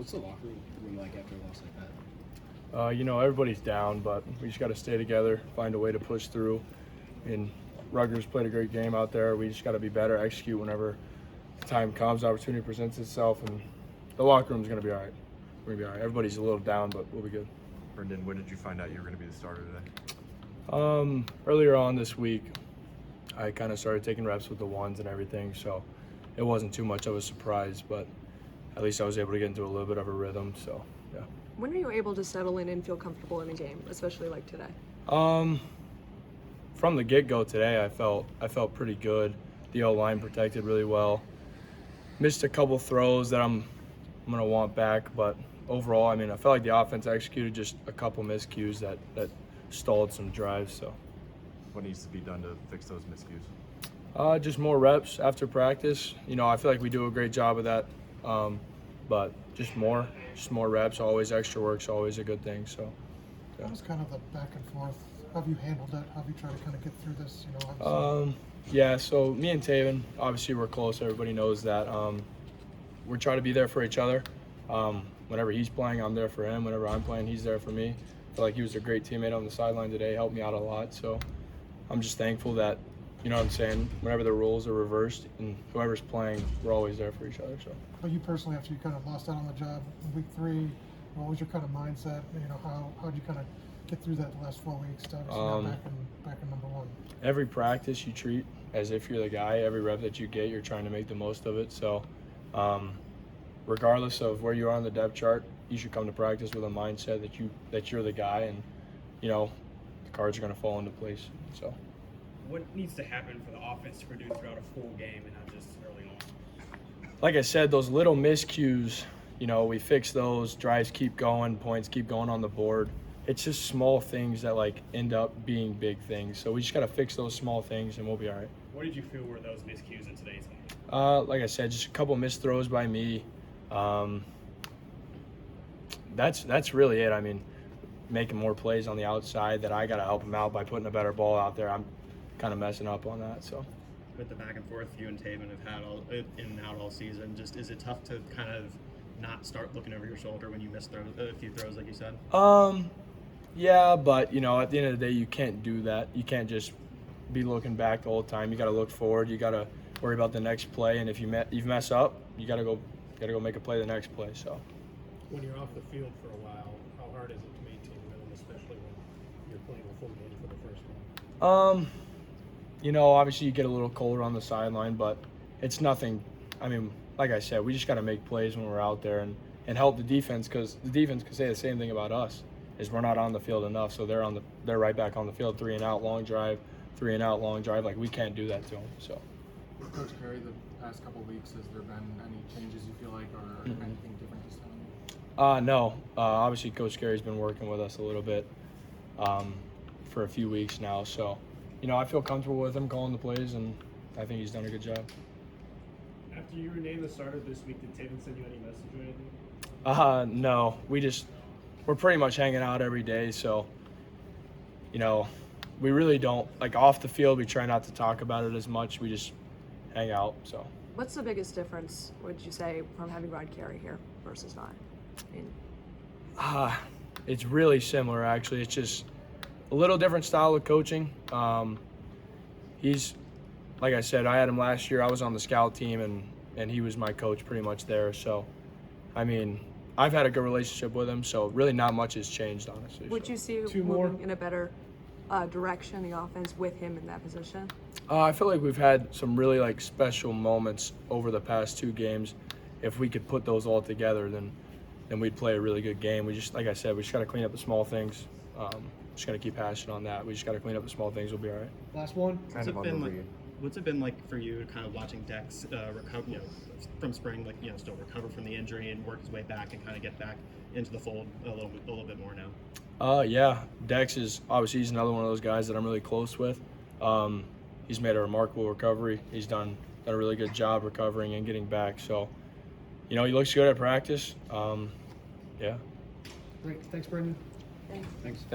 What's the locker room like after a loss like that? Everybody's down, but we just got to stay together, find a way to push through. And Rutgers played a great game out there. We just got to be better, execute whenever the time comes, opportunity presents itself, and the locker room's going to be all right. We're going to be all right. Everybody's a little down, but we'll be good. Brendan, when did you find out you were going to be the starter today? Earlier on this week, I kind of started taking reps with the ones and everything, so it wasn't too much of a surprise, but at least I was able to get into a little bit of a rhythm, so yeah. When are you able to settle in and feel comfortable in a game, especially like today? From the get-go today, I felt pretty good. The O-line protected really well. Missed a couple throws that I'm gonna want back, but overall, I felt like the offense executed just a couple miscues that stalled some drives. So, What needs to be done to fix those miscues? just more reps after practice. I feel like we do a great job of that, but just more reps. Always extra work's always a good thing. So, yeah. What was kind of the back and forth? How have you handled it? How have you tried to kind of get through this? Yeah, so me and Taven, obviously we're close. Everybody knows that. We're trying to be there for each other. Whenever he's playing, I'm there for him. Whenever I'm playing, he's there for me. I feel like he was a great teammate on the sideline today, helped me out a lot. So I'm just thankful that, whenever the roles are reversed and whoever's playing, we're always there for each other. So. But you personally, after you kind of lost out on the job in week 3, what was your kind of mindset? How did you kind of get through that last 4 weeks to obviously now back in number 1? Every practice you treat as if you're the guy. Every rep that you get, you're trying to make the most of it. So regardless of where you are on the depth chart, you should come to practice with a mindset that you're the guy, and the cards are going to fall into place. So What needs to happen for the offense to produce throughout a full game and not just early on? like I said, those little miscues, we fix those. Drives keep going, points keep going on the board. It's just small things that end up being big things. So we just got to fix those small things and we'll be all right. What did you feel were those miscues in today's game? Like I said, just a couple missed throws by me. That's really it. Making more plays on the outside that I got to help him out by putting a better ball out there. I'm kind of messing up on that. So. With the back and forth you and Taven have had all in and out all season, just is it tough to kind of not start looking over your shoulder when you miss a few throws, like you said? Yeah, but at the end of the day, you can't do that. You can't just be looking back the whole time. You got to look forward. You got to worry about the next play, and if you mess up, you got to go make a play the next play. So. When you're off the field for a while, how hard is it to maintain rhythm, especially when you're playing a full game for the first one? Obviously you get a little colder on the sideline, but it's nothing. Like I said, we just got to make plays when we're out there and help the defense, because the defense can say the same thing about us, is we're not on the field enough. So they're right back on the field, 3 and out, long drive, 3 and out, long drive. We can't do that to them. So. With Coach Carey the past couple of weeks, has there been any changes you feel like, or anything different this time? No. Obviously Coach Carey's been working with us a little bit for a few weeks now. So, I feel comfortable with him calling the plays, and I think he's done a good job. After you were named the starter this week, did Taven send you any message or anything? No. We're pretty much hanging out every day, so, we really don't, off the field, we try not to talk about it as much. We just hang out, so. What's the biggest difference, would you say, from having Rod Carey here versus not? It's really similar, actually. It's just a little different style of coaching. He's, like I said, I had him last year. I was on the scout team, and he was my coach pretty much there. So, I've had a good relationship with him, so really not much has changed, honestly. Would you see you moving in a better direction, the offense, with him in that position? I feel like we've had some really special moments over the past 2 games. If we could put those all together, then we'd play a really good game. We just, like I said, we just got to clean up the small things. Just got to keep passion on that. We just got to clean up the small things. We'll be all right. Last one. What's it been like for you, kind of watching Dex recover, from spring, still recover from the injury and work his way back and kind of get back into the fold a little bit more now? Yeah, Dex is obviously he's another one of those guys that I'm really close with. He's made a remarkable recovery. He's done a really good job recovering and getting back. So, he looks good at practice. Yeah. Great. Thanks, Brendan. Thanks. Thank you.